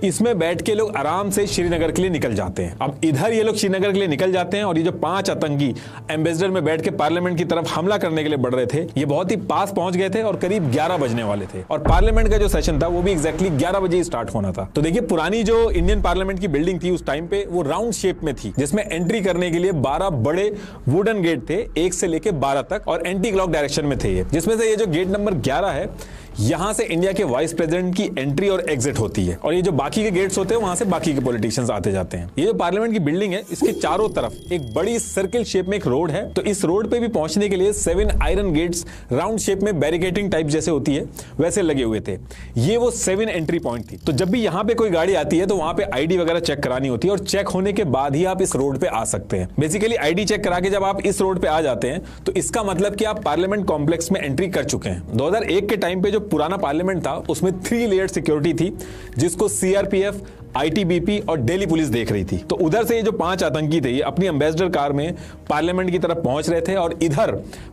इसमें बैठ के लोग आराम से श्रीनगर के लिए निकल जाते हैं। अब इधर ये लोग श्रीनगर के लिए निकल जाते हैं और ये जो 5 आतंकी एम्बेसडर में बैठ के पार्लियामेंट की तरफ हमला करने के लिए बढ़ रहे थे ये बहुत ही पास पहुंच गए थे और करीब 11 बजने वाले थे और पार्लियामेंट का जो सेशन था वो भी एग्जैक्टली 11 बजे ही स्टार्ट होना था। तो देखिए पुरानी जो इंडियन पार्लियामेंट की बिल्डिंग थी उस टाइम पे वो राउंड शेप में थी जिसमें एंट्री करने के लिए 12 बड़े वुडन गेट थे 1 से लेके 12 तक और एंटी क्लॉक डायरेक्शन में थे ये, जिसमें से ये जो गेट नंबर 11 है यहां से इंडिया के वाइस प्रेसिडेंट की एंट्री और एग्जिट होती है और ये जो बाकी के गेट्स होते हैं वहां से बाकी के पॉलिटिशियंस आते जाते हैं। ये जो पार्लियामेंट की बिल्डिंग है इसके चारों तरफ एक बड़ी सर्किल शेप में एक रोड है, तो इस रोड पे भी पहुंचने के लिए 7 आयरन गेट्स राउंड शेप में बैरिकेडिंग टाइप जैसे होती है वैसे लगे हुए थे। ये वो 7 एंट्री पॉइंट थी। तो जब भी यहां पे कोई गाड़ी आती है तो वहां पे आईडी वगैरह चेक करानी होती है और चेक होने के बाद ही आप इस रोड पे आ सकते हैं। बेसिकली आईडी चेक करा के जब आप इस रोड पे आ जाते हैं तो इसका मतलब कि आप पार्लियामेंट कॉम्प्लेक्स में एंट्री कर चुके हैं। 2001 के टाइम पे जो पुराना पार्लियामेंट था उसमें 3 लेयर्ड सिक्योरिटी थी जिसको सीआरपीएफ, आईटीबीपी और दिल्ली पुलिस देख रही थी। तो उधर से ये जो 5 आतंकी थे ये अपनी एम्बेसडर कार में पार्लियामेंट की तरफ पहुंच रहे थे और इधर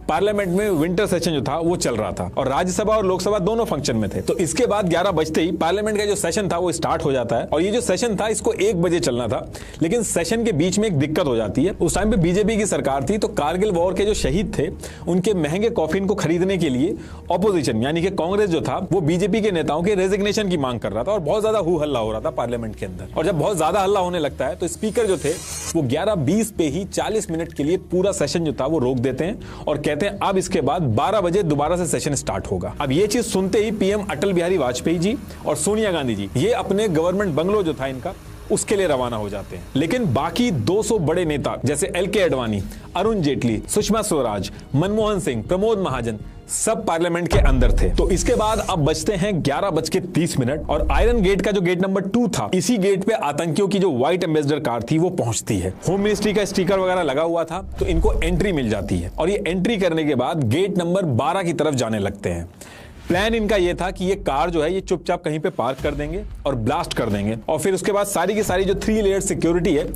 पार्लियामेंट में विंटर सेशन जो था वो चल रहा था और राज्यसभा और लोकसभा दोनों फंक्शन में थे। तो इसके बाद 11 बजते ही पार्लियामेंट का जो सेशन था वो स्टार्ट हो जाता है और ये जो सेशन था इसको 1 बजे चलना था, लेकिन सेशन के बीच में एक दिक्कत हो जाती है। उस टाइम पे बीजेपी की सरकार थी तो कारगिल वॉर के जो शहीद थे उनके महंगे कॉफिन को खरीदने के लिए ऑपोजिशन यानी कि कांग्रेस जो था वो बीजेपी के नेताओं के रेजिग्नेशन की मांग कर रहा था और बहुत ज्यादा हु हल्ला हो रहा था पार्लियामेंट के अंदर। और जब बहुत ज्यादा हल्ला होने लगता है तो स्पीकर जो थे वो 11:20 पे ही 40 मिनट के लिए पूरा सेशन जो था वो रोक देते हैं और कहते हैं अब इसके बाद 12 बजे दोबारा से सेशन स्टार्ट होगा। अब ये चीज सुनते ही पीएम अटल बिहारी वाजपेयी जी और सोनिया गांधी जी ये अपने गवर्नमेंट बंगलो जो था इनका उसके लिए रवाना हो जाते हैं। लेकिन बाकी 200 बड़े नेता जैसे एलके आडवाणी, अरुण जेटली, सुषमा स्वराज, मनमोहन सिंह, प्रमोद महाजन सब पार्लियामेंट के अंदर थे। तो इसके बाद अब बजते हैं 11:30 और आयरन गेट का जो गेट नंबर 2 था इसी गेट पे आतंकियों की जो व्हाइट एम्बेसडर कार थी वो पहुंचती है। होम मिनिस्ट्री का स्टिकर वगैरह लगा हुआ था तो इनको एंट्री मिल जाती है और ये एंट्री करने के बाद गेट नंबर 12 की तरफ जाने लगते हैं। प्लान इनका ये था कि ये कार जो है ये चुपचाप कहीं पे पार्क कर देंगे और ब्लास्ट कर देंगे और फिर उसके बाद सारी की सारी जो 3 लेयर सिक्योरिटी है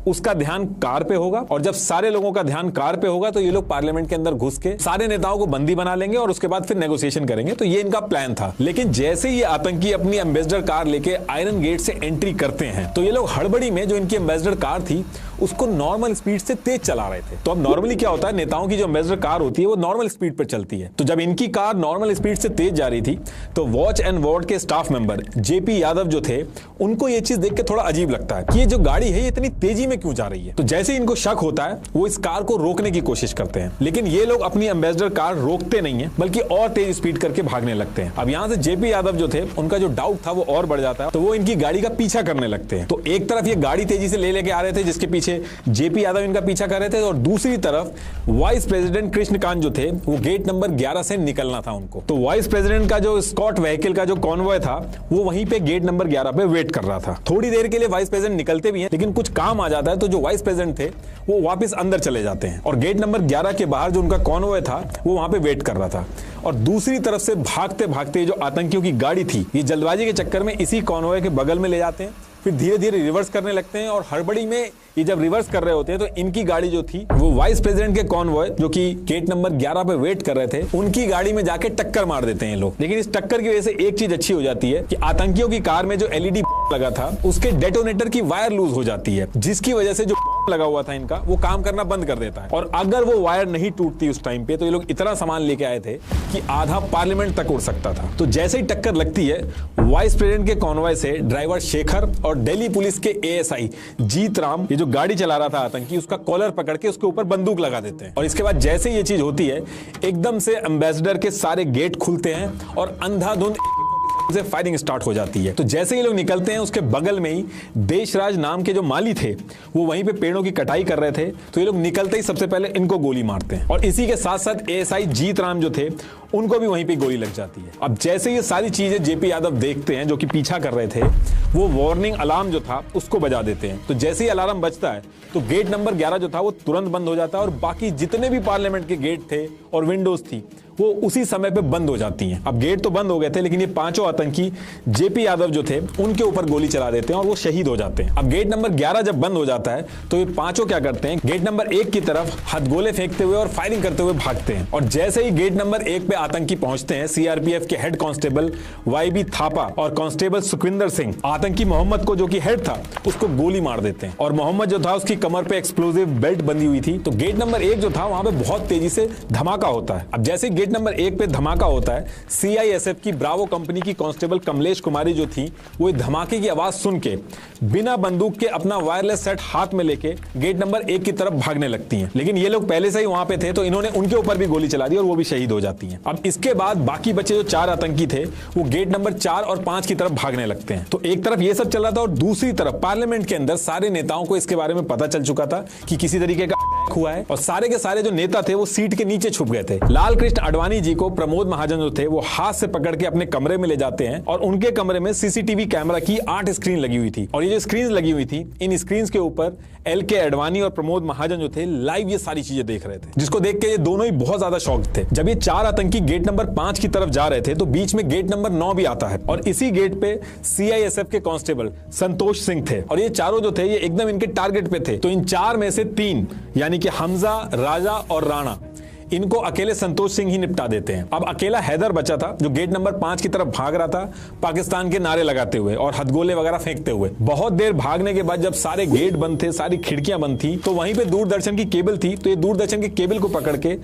उसका ध्यान कार पे होगा और जब सारे लोगों का ध्यान कार पे होगा तो ये लोग पार्लियामेंट के अंदर घुस के सारे नेताओं को बंदी बना लेंगे और उसके बाद फिर नेगोशिएशन करेंगे। तो ये इनका प्लान था। लेकिन जैसे ये आतंकी अपनी एम्बेसडर कार लेके आयरन गेट से एंट्री करते हैं तो ये लोग हड़बड़ी में जो इनकी एम्बेसडर कार थी उसको नॉर्मल स्पीड से तेज चला रहे थे। तो अब नॉर्मली क्या होता है, नेताओं की जो एम्बेसडर कार होती है वो नॉर्मल स्पीड पर चलती है। तो जब इनकी कार नॉर्मल स्पीड से तेज जा रही थी तो वॉच एंड वार्ड के स्टाफ मेंबर जेपी यादव जो थे उनको ये चीज देख के थोड़ा अजीब लगता है कि ये जो गाड़ी है ये इतनी तेजी में क्यों जा रही है। तो जैसे इनको शक होता है वो इस कार को रोकने की कोशिश करते हैं, लेकिन ये लोग अपनी एम्बेसडर कार रोकते नहीं है बल्कि और तेज स्पीड करके भागने लगते हैं। अब यहां से जेपी यादव जो थे उनका जो डाउट था वो और बढ़ जाता है, तो वो इनकी गाड़ी का पीछा करने लगते हैं। तो एक तरफ ये गाड़ी तेजी से लेके आ रहे थे जिसके पीछे जेपी यादव इनका पीछा कर रहे थे और दूसरी तरफ वाइस प्रेसिडेंट कृष्णकांत जो थे वो गेट नंबर 11 से निकलना था उनको। तो वाइस प्रेसिडेंट का जो स्कॉट व्हीकल का जो कॉन्वॉय था वो वहीं पे गेट नंबर 11 पे वेट कर रहा था। थोड़ी देर के लिए वाइस प्रेसिडेंट निकलते भी हैं लेकिन कुछ काम आ जाता है तो जो वाइस प्रेसिडेंट थे वो वापस अंदर चले जाते हैं और गेट नंबर 11 के बाहर जो उनका कॉन्वॉय था वो वहां पे वेट कर रहा था। और दूसरी तरफ से भागते भागते जो आतंकियों की गाड़ी थी ये जल्दबाजी के चक्कर में इसी कॉन्वॉय के बगल में ले जाते हैं, फिर धीरे धीरे रिवर्स करने लगते हैं और हड़बड़ी में ये जब रिवर्स कर रहे होते हैं तो इनकी गाड़ी जो थी वो वाइस प्रेसिडेंट के कॉन्वॉय जो कि गेट नंबर 11 पे वेट कर रहे थे उनकी गाड़ी में जाके टक्कर मार देते हैं लोग। लेकिन इस टक्कर की वजह से एक चीज अच्छी हो जाती है कि आतंकियों की कार में जो एलईडी लगा था उसके डेटोनेटर की वायर लूज हो जाती है, जिसकी वजह से जो लगा हुआ था इनका वो काम करना बंद कर देता है। और अगर वो वायर नहीं टूटती उस टाइम पे तो ये लोग इतना सामान लेके आए थे कि आधा पार्लियामेंट तक उड़ सकता था। तो जैसे ही टक्कर लगती है वाइस प्रेसिडेंट के कॉन्वॉय से ड्राइवर शेखर और दिल्ली पुलिस के एएसआई जीत राम, ये जो गाड़ी चला रहा था आतंकी, उसका कॉलर पकड़ के उसके ऊपर बंदूक लगा देते हैं। और इसके बाद जैसे ये चीज होती है एकदम से एम्बेसडर के सारे गेट खुलते हैं और अंधाधुंध से फायरिंग स्टार्ट हो जाती है। तो जैसे ये लोग निकलते हैं उसके बगल में ही देशराज नाम के जो माली थे वो वहीं पे पेड़ों की कटाई कर रहे थे। तो ये लोग निकलते ही सबसे पहले इनको गोली मारते हैं और इसी के साथ साथ एएसआई जीत राम जो थे उनको भी वहीं पे गोली लग जाती है। अब जैसे ये सारी चीजें जेपी यादव देखते हैं जो कि पीछा कर रहे थे, वो वार्निंग अलार्म जो था उसको बजा देते हैं। तो जैसे ही अलार्म बजता है तो गेट नंबर 11 जो था वो तुरंत बंद हो जाता है और बाकी जितने भी पार्लियामेंट के गेट थे और विंडोज थी वो उसी समय पे बंद हो जाती हैं। अब गेट तो बंद हो गए थे लेकिन ये पांचों आतंकी जेपी यादव जो थे उनके ऊपर गोली चला देते हैं और वो शहीद हो जाते हैं। अब गेट नंबर 11 जब बंद हो जाता है तो ये पांचों क्या करते हैं, गेट नंबर 1 की तरफ हथगोले फेंकते हुए और फायरिंग करते हुए भागते हैं। और जैसे ही गेट नंबर 1 पे आतंकी पहुंचते हैं, सीआरपीएफ के हेड कांस्टेबल वाईबी थापा और कांस्टेबल सुखविंदर सिंह आतंकी मोहम्मद को जो कि हेड था उसको गोली मार देते हैं। और मोहम्मद जो था उसकी कमर पे एक्सप्लोजिव बेल्ट बंधी हुई थी। तो गेट नंबर 1 जो था वहां पे बहुत तेजी से धमाका होता है। अब जैसे गेट नंबर 1 पे धमाका होता है, सीआईएसएफ की ब्रावो कंपनी की कांस्टेबल कमलेश कुमारी जो थी वो धमाके की आवाज सुन के बिना बंदूक के अपना वायरलेस सेट हाथ में लेके गेट नंबर 1 की तरफ भागने लगती हैं। लेकिन ये लोग पहले से ही वहां पे थे तो इन्होंने उनके ऊपर भी गोली चला दी और वो भी शहीद हो जाती हैं। अब इसके बाद बाकी बचे जो 4 आतंकी थे वो गेट नंबर 4 और 5 की तरफ भागने लगते हैं। तो एक तरफ ये सब चल रहा था और दूसरी तरफ पार्लियामेंट के अंदर सारे नेताओं को इसके बारे में पता चल चुका था कि किसी तरीके का हुआ है और सारे के सारे जो नेता थे वो सीट के नीचे छुप गए थे। लाल कृष्ण आडवाणी जी को प्रमोद महाजन जो थे वो हाथ से पकड़ के अपने कमरे में ले जाते हैं और उनके कमरे में सीसीटीवी कैमरा की 8 स्क्रीन लगी हुई थी। और ये जो स्क्रीन लगी हुई थी इन स्क्रीन के ऊपर एलके आडवाणी और प्रमोद महाजन जो थे लाइव ये सारी चीजें देख रहे थे, जिसको देख के ये दोनों ही बहुत ज्यादा शॉक्ड थे। जब ये 4 आतंकी गेट नंबर 5 की तरफ जा रहे थे तो बीच में गेट नंबर 9 भी आता है और इसी गेट पे सीआईएसएफ के कांस्टेबल संतोष सिंह थे और ये चारों जो थे ये एकदम इनके टारगेट पे थे। तो इन 4 में से 3 यानी कि हमजा, राजा और राणा, इनको अकेले संतोष सिंह ही निपटा देते हैं। अब अकेला हैदर बचा था जो गेट नंबर 5 की तरफ भाग रहा था पाकिस्तान के नारे लगाते हुए और हथगोले वगैरह फेंकते हुए। बहुत देर भागने के बाद जब सारे गेट बंद थे, सारी खिड़कियां बंद थी, तो वहीं पे दूरदर्शन की केबल थी। तो ये दूरदर्शन की केबल को पकड़ के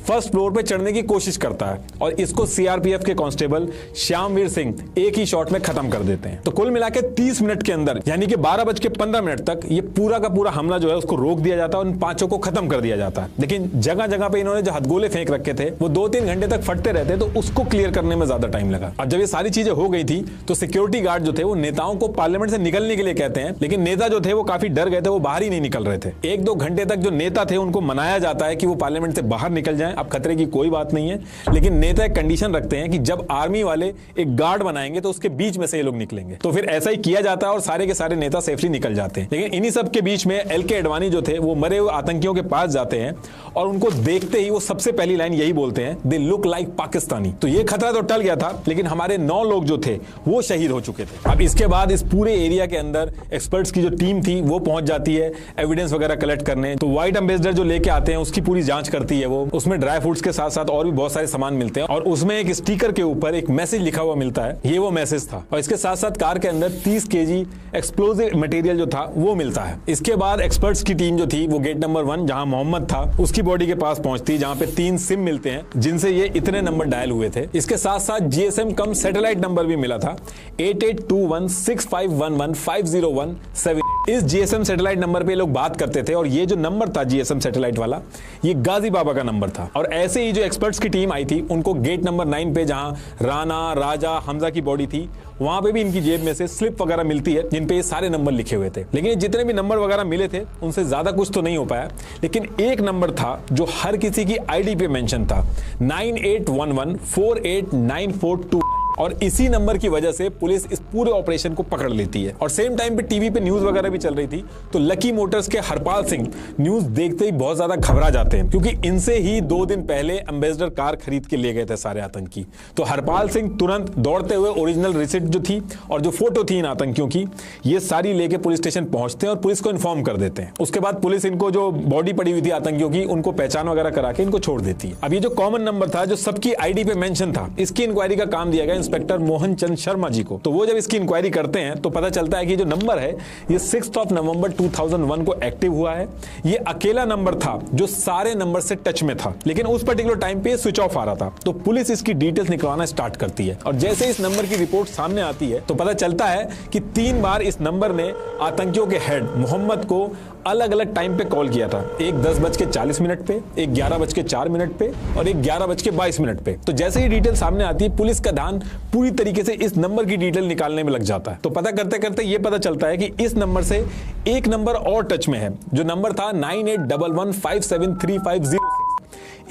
फर्स्ट फ्लोर पे चढ़ने की कोशिश करता है और इसको सीआरपीएफ के कांस्टेबल श्यामवीर सिंह एक ही शॉट में खत्म कर देते हैं। तो कुल मिला के 30 मिनट के अंदर यानी कि 12:15 तक ये पूरा का पूरा हमला जो है उसको रोक दिया जाता है और इन 5 को खत्म कर दिया जाता है। लेकिन जगह जगह पे इन्होंने हथगोले फेंक रखे थे वो 2-3 घंटे तक फटते रहते तो उसको क्लियर करने में ज्यादा टाइम लगा। अब जब ये सारी चीजें हो गई थी तो सिक्योरिटी गार्ड जो थे वो नेताओं को पार्लियामेंट से निकलने के लिए कहते हैं, लेकिन नेता जो थे वो काफी डर गए थे, वो बाहर ही नहीं निकल रहे थे। 1-2 घंटे तक जो नेता थे उनको मनाया जाता है कि वो पार्लियामेंट से बाहर निकल जाएं, अब खतरे की कोई बात नहीं है। लेकिन नेता एक कंडीशन रखते हैं कि जब आर्मी वाले एक गार्ड बनाएंगे तो उसके बीच में से ये लोग निकलेंगे। तो फिर ऐसा ही किया जाता है और सारे के सारे नेता सेफली निकल जाते हैं। लेकिन इन्हीं सब के बीच में एलके आडवाणी जो थे वो मरे हुए आतंकियों के पास जाते हैं और उनको देखते ही वो सबसे पहली लाइन यही बोलते हैं, दे लुक लाइक पाकिस्तानी। तो ये खतरा तो टल गया था लेकिन हमारे 9 लोग जो थे वो शहीद हो चुके थे। अब इसके बाद इस पूरे एरिया के अंदर एक्सपर्ट्स की जो टीम थी वो पहुंच जाती है एविडेंस वगैरह कलेक्ट करने। तो व्हाइट एम्बेसडर जो लेके आते हैं उसकी पूरी जांच करती है वो, उसमें ड्राई फ्रूट्स के साथ साथ और भी बहुत सारे सामान मिलते हैं और उसमें एक स्टिकर के ऊपर एक मैसेज लिखा हुआ मिलता है, ये वो मैसेज था। और इसके साथ साथ कार के अंदर 30 kg एक्सप्लोजिव मटेरियल जो था वो मिलता है। इसके बाद एक्सपर्ट्स की टीम जो थी वो गेट नंबर 1 जहां मोहम्मद था उसकी बॉडी के पास पहुंचती, जहां पे 3 सिम मिलते हैं जिनसे ये इतने नंबर डायल हुए थे। इसके साथ साथ जीएसएम कम सैटेलाइट नंबर भी मिला था 882165115017। इस जीएसएम सैटेलाइट नंबर पे लोग बात करते थे और ये जो नंबर था जीएसएम सैटेलाइट वाला ये गाजी बाबा का नंबर था। और ऐसे ही जो एक्सपर्ट्स की टीम आई थी उनको गेट नंबर 9 पे जहां राणा, राजा, हमजा की बॉडी थी वहां पे भी इनकी जेब में से स्लिप वगैरह मिलती है जिन पे ये सारे नंबर लिखे हुए थे। लेकिन जितने भी नंबर वगैरह मिले थे उनसे ज्यादा कुछ तो नहीं हो पाया, लेकिन एक नंबर था जो हर किसी की आईडी पे मेंशन था 9811489429। और इसी नंबर की वजह से पुलिस इस पूरे ऑपरेशन को पकड़ लेती है। और सेम टाइम पे टीवी पे न्यूज वगैरह भी चल रही थी, तो लकी मोटर्स के हरपाल सिंह न्यूज देखते ही बहुत ज्यादा घबरा जाते हैं, क्योंकि इनसे ही 2 दिन पहले एम्बेसडर कार खरीद के ले गए थे सारे आतंकी। तो हरपाल सिंह तुरंत दौड़ते हुए ओरिजिनल रिसिप्ट जो थी और जो फोटो थी इन आतंकियों की, ये सारी लेके पुलिस स्टेशन पहुंचते हैं और पुलिस को इन्फॉर्म कर देते हैं। उसके बाद पुलिस इनको जो बॉडी पड़ी हुई थी आतंकियों की, उनको पहचान वगैरह करा के इनको छोड़ देती है। अब ये जो कॉमन नंबर था जो सबकी आईडी पे मेंशन था, इसकी इंक्वायरी का काम दिया गया इंस्पेक्टर मोहन चंद शर्मा जी को। तो वो जब इसकी इंक्वायरी करते हैं तो पता चलता है कि जो नंबर है ये 6 नवंबर 2001 को एक्टिव हुआ है। ये अकेला नंबर था जो सारे नंबर से टच में था, लेकिन उस पर्टिकुलर टाइम पे स्विच ऑफ आ रहा था। तो पुलिस इसकी डिटेल्स निकलवाना स्टार्ट करती है और जैसे इस नंबर की रिपोर्ट सामने आती है तो पता चलता है कि 3 बार इस नंबर ने आतंकियों के हेड मोहम्मद को अलग अलग टाइम पे कॉल किया था। एक 10:40 पे, एक 11:04 पे और एक 11:22 पे। तो जैसे ही डिटेल सामने आती है, पुलिस का ध्यान पूरी तरीके से इस नंबर की डिटेल निकालने में लग जाता है। तो पता करते करते ये पता चलता है कि इस नंबर से एक नंबर और टच में है, जो नंबर था 9811573506,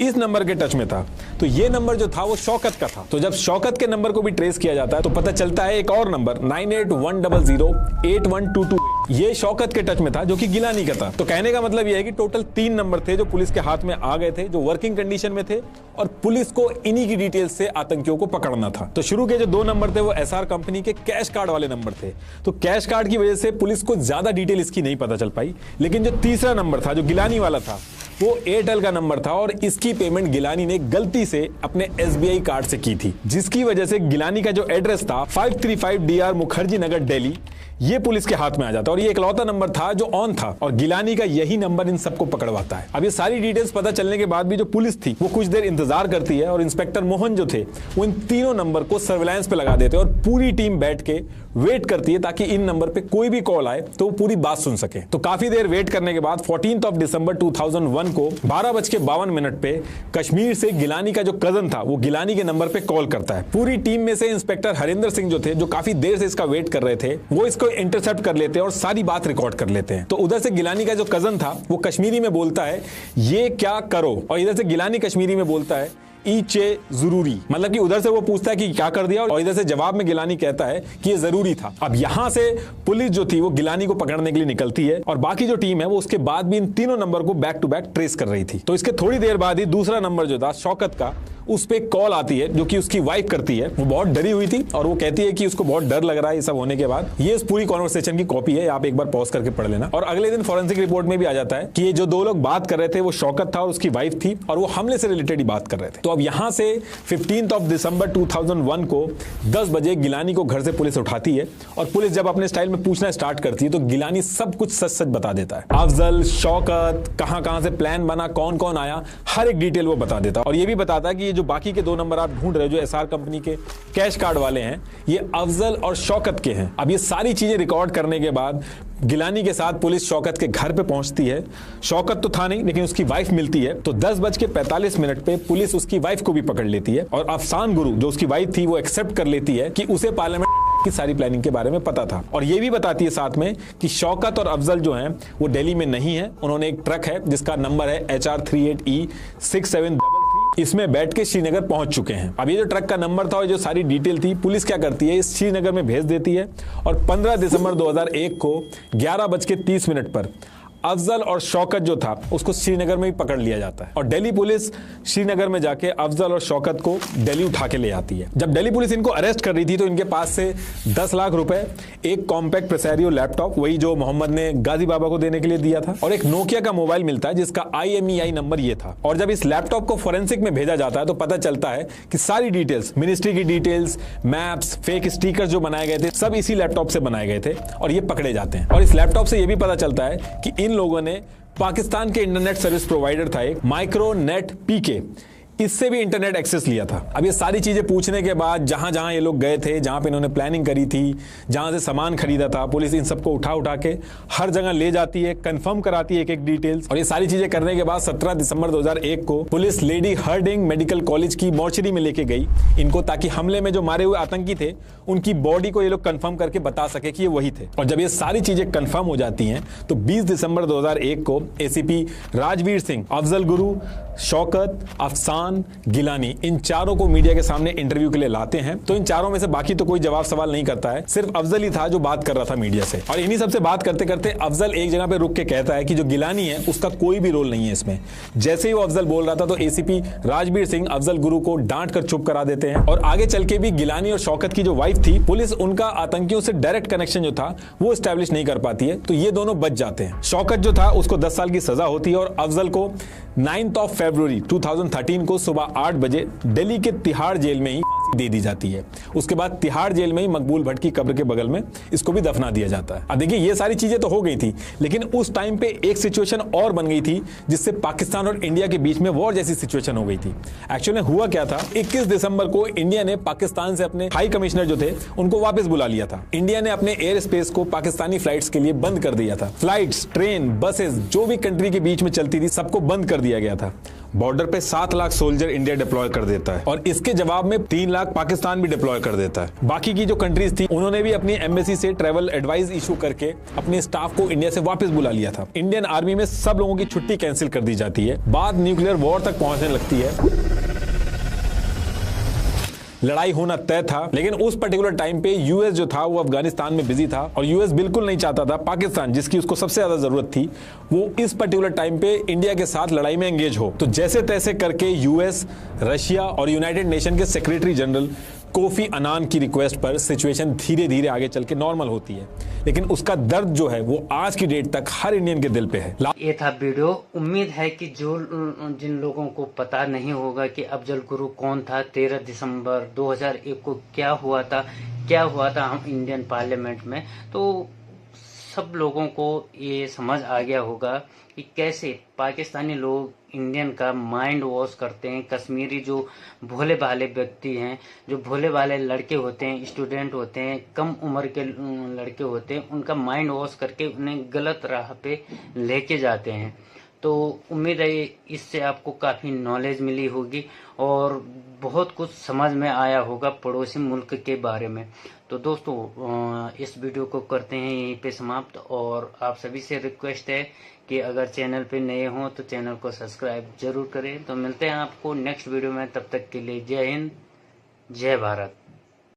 इस नंबर के टच में था। तो ये नंबर जो था वो शौकत का था। तो जब शौकत के नंबर को भी ट्रेस किया जाता है तो पता चलता है एक और नंबर 9810081228 ये शौकत के टच में था, जो कि गिलानी का था। तो कहने का मतलब ये है कि टोटल 3 नंबर थे जो पुलिस के हाथ में आ गए थे, जो वर्किंग कंडीशन में थे, और पुलिस को इन्हीं की डिटेल से आतंकियों को पकड़ना था। तो शुरू के जो 2 नंबर थे वो एसआर कंपनी के कैश कार्ड वाले नंबर थे। तो कैश कार्ड की वजह से पुलिस को ज्यादा डिटेल इसकी नहीं पता चल पाई। लेकिन जो तीसरा नंबर था जो गिलानी वाला था, वो एयरटेल का नंबर था और इसकी पेमेंट गिलानी ने गलती से अपने एसबीआई कार्ड से की थी, जिसकी वजह से गिलानी का जो एड्रेस था 535 DR मुखर्जी नगर दिल्ली, ये पुलिस के हाथ में आ जाता और ये इकलौता नंबर था जो ऑन था और गिलानी का यही नंबर इन सबको पकड़वाता है। अब ये सारी डिटेल्स पता चलने के बाद भी जो पुलिस थी वो कुछ देर इंतजार करती है और इंस्पेक्टर मोहन जो थे वो इन तीनों नंबर को सर्विलांस पे लगा देते हैं और पूरी टीम बैठ के वेट करती है ताकि इन नंबर पे कोई भी कॉल आए तो वो पूरी बात सुन सके। तो काफी देर वेट करने के बाद 14 दिसंबर 2001 को 12:52 पे कश्मीर से गिलानी का जो कजन था वो गिलानी के नंबर पे कॉल करता है। पूरी टीम में से इंस्पेक्टर हरिंदर सिंह जो थे, जो काफी देर से इसका वेट कर रहे थे, वो इसको इंटरसेप्ट कर लेते हैं और सारी बात रिकॉर्ड कर लेते हैं। तो उधर से गिलानी का जो कजन था वो कश्मीरी में बोलता है ये क्या करो, और इधर से गिलानी कश्मीरी में बोलता है ईचे जरूरी, मतलब कि उधर से वो पूछता है कि क्या कर दिया और इधर से जवाब में गिलानी कहता है कि ये जरूरी था। अब यहां से पुलिस जो थी वो गिलानी को पकड़ने के लिए निकलती है और बाकी जो टीम है वो उसके बाद भी इन तीनों नंबर को बैक टू बैक ट्रेस कर रही थी। तो इसके थोड़ी देर बाद ही दूसरा नंबर जो था शौकत का, उस पे कॉल आती है जो कि उसकी वाइफ करती है। वो बहुत डरी हुई थी और वो कहती है कि उसको बहुत डर लग रहा है ये सब होने के बाद। ये इस पूरी कॉन्वर्सेशन की कॉपी है, आप एक बार पॉज करके पढ़ लेना। और अगले दिन फॉरेंसिक रिपोर्ट में भी आ जाता है कि ये जो 2 लोग बात कर रहे थे वो शौकत था और उसकी वाइफ थी और वो हमले से रिलेटेड ही बात कर रहे थे। तो अब यहां से 15 दिसंबर 2001 को 10 बजे गिलानी को घर से पुलिस उठाती है और पुलिस जब अपने स्टाइल में पूछना स्टार्ट करती है तो गिलानी सब कुछ सच सच बता देता है। अफजल, शौकत, कहां से प्लान बना, कौन कौन आया, हर एक डिटेल वो बता देता है। और ये भी बताता है कि ये जो बाकी के 2 नंबर आप ढूंढ रहे हो जो एसआर कंपनी के कैश कार्ड वाले हैं, ये अफजल और शौकत के हैं। अब ये सारी चीजें रिकॉर्ड करने के बाद गिलानी के साथ पुलिस शौकत के घर पे पहुंचती है। शौकत तो था नहीं लेकिन उसकी वाइफ मिलती है। तो 10:45 पे पुलिस उसकी वाइफ को भी पकड़ लेती है और अफसान गुरु जो उसकी वाइफ थी वो एक्सेप्ट कर लेती है कि उसे पार्लियामेंट की सारी प्लानिंग के बारे में पता था। और ये भी बताती है साथ में कि शौकत और अफजल जो हैं वो दिल्ली में नहीं है। उन्होंने एक ट्रक है जिसका नंबर है HR38E6733, इसमें बैठ के श्रीनगर पहुंच चुके हैं। अब ये जो ट्रक का नंबर था और जो सारी डिटेल थी पुलिस क्या करती है, इस श्रीनगर में भेज देती है और 15 दिसंबर 2001 को 11:30 पर अफजल और शौकत जो था उसको श्रीनगर में भी पकड़ लिया जाता है और दिल्ली पुलिस श्रीनगर में जाके अफजल और शौकत को दिल्ली उठा के ले आती है। जब दिल्ली पुलिस इनको अरेस्ट कर रही थी तो इनके पास से 10 लाख रुपए, एक कॉम्पैक्ट प्रेसारियो लैपटॉप, वही जो मोहम्मद ने गाजी बाबा को देने के लिए दिया था, और एक नोकिया का मोबाइल मिलता है जिसका IMEI नंबर ये था। और जब इस लैपटॉप को फोरेंसिक में भेजा जाता है तो पता चलता है कि सारी डिटेल्स, मिनिस्ट्री की डिटेल्स, मैप्स, फेक स्टिकर्स जो बनाए गए थे सब इसी लैपटॉप से बनाए गए थे और ये पकड़े जाते हैं। और इस लैपटॉप से ये भी पता चलता है कि इन लोगों ने पाकिस्तान के इंटरनेट सर्विस प्रोवाइडर था एक माइक्रोनेट PK, इससे भी इंटरनेट एक्सेस लिया था। अब ये सारी चीजें पूछने के बाद जहां जहां ये लोग गए थे, जहां पे इन्होंने प्लानिंग करी थी, जहां से सामान खरीदा था, पुलिस इन सबको उठा के हर जगह ले जाती है, कंफर्म कराती है एक एक डिटेल्स। और ये सारी चीजें करने के बाद 17 दिसंबर 2001 को police lady herding medical college की मॉर्चरी में लेके गई इनको, ताकि हमले में जो मारे हुए आतंकी थे उनकी बॉडी को ये लोग कंफर्म करके बता सके कि ये वही थे। और जब ये सारी चीजें कंफर्म हो जाती हैं तो 20 दिसंबर 2001 को ACP राजवीर सिंह, अफजल गुरु, शौकत, अफसान, गिलानी, इन चारों को मीडिया के सामने इंटरव्यू के लिए लाते हैं तो इन चारों में से बाकी तो कोई जवाब सवाल नहीं करता है, सिर्फ अफजल ही था जो बात कर रहा था मीडिया से। और इन्हीं सबसे बात करते करते अफजल एक जगह पे रुक के कहता है कि जो गिलानी है उसका कोई भी रोल नहीं है इसमें। जैसे ही वो अफजल बोल रहा था तो एसीपी राजबीर सिंह अफजल गुरु को डांट कर चुप करा देते हैं और आगे चल के भी गिलानी और शौकत की जो वाइफ थी, पुलिस उनका आतंकियों से डायरेक्ट कनेक्शन जो था वो एस्टैब्लिश नहीं कर पाती है, तो ये दोनों बच जाते हैं। शौकत जो था उसको 10 साल की सजा होती है और अफजल को 9 फरवरी 2013 को सुबह 8 बजे दिल्ली के तिहाड़ जेल में ही दे दी जाती है। उसके बाद तिहाड़ जेल में ही मकबूल भट्ट की कब्र के बगल में इसको भी दफना दिया जाता है। अब देखिए ये सारी चीजें तो हो गई थी, लेकिन उस टाइम पे एक सिचुएशन और बन गई थी जिससे पाकिस्तान और इंडिया के बीच में वॉर जैसी सिचुएशन हो गई थी। एक्चुअली हुआ क्या था, 21 दिसंबर को इंडिया ने पाकिस्तान से अपने हाई कमिश्नर जो थे उनको वापस बुला लिया था। इंडिया ने अपने एयर स्पेस को पाकिस्तानी फ्लाइट्स के लिए बंद कर दिया था। फ्लाइट्स, ट्रेन, बसेस जो भी कंट्री के बीच में चलती थी सबको बंद कर दिया गया था। बॉर्डर पे 7 लाख सोल्जर इंडिया डिप्लॉय कर देता है और इसके जवाब में 3 लाख पाकिस्तान भी डिप्लॉय कर देता है। बाकी की जो कंट्रीज थी उन्होंने भी अपनी एम्बेसी से ट्रैवल एडवाइस इशू करके अपने स्टाफ को इंडिया से वापस बुला लिया था। इंडियन आर्मी में सब लोगों की छुट्टी कैंसिल कर दी जाती है। बात न्यूक्लियर वॉर तक पहुंचने लगती है। लड़ाई होना तय था, लेकिन उस पर्टिकुलर टाइम पे यूएस जो था वो अफगानिस्तान में बिजी था और यूएस बिल्कुल नहीं चाहता था पाकिस्तान, जिसकी उसको सबसे ज्यादा जरूरत थी, वो इस पर्टिकुलर टाइम पे इंडिया के साथ लड़ाई में एंगेज हो। तो जैसे तैसे करके यूएस, रशिया और यूनाइटेड नेशन के सेक्रेटरी जनरल कोफी अनान की रिक्वेस्ट पर सिचुएशन धीरे धीरे आगे चल के नॉर्मल होती है, लेकिन उसका दर्द जो है वो आज की डेट तक हर इंडियन के दिल पे है। ये था वीडियो। उम्मीद है कि जो जिन लोगों को पता नहीं होगा कि अफजल गुरु कौन था, 13 दिसंबर 2001 को क्या हुआ था हम इंडियन पार्लियामेंट में, तो सब लोगों को ये समझ आ गया होगा कि कैसे पाकिस्तानी लोग इंडियन का माइंड वॉश करते हैं। कश्मीरी जो भोले भाले व्यक्ति हैं, जो भोले भाले लड़के होते हैं, स्टूडेंट होते हैं, कम उम्र के लड़के होते हैं, उनका माइंड वॉश करके उन्हें गलत राह पे लेके जाते हैं। तो उम्मीद है इससे आपको काफ़ी नॉलेज मिली होगी और बहुत कुछ समझ में आया होगा पड़ोसी मुल्क के बारे में। तो दोस्तों इस वीडियो को करते हैं यहीं पे समाप्त और आप सभी से रिक्वेस्ट है कि अगर चैनल पे नए हों तो चैनल को सब्सक्राइब जरूर करें। तो मिलते हैं आपको नेक्स्ट वीडियो में, तब तक के लिए जय हिंद, जय भारत।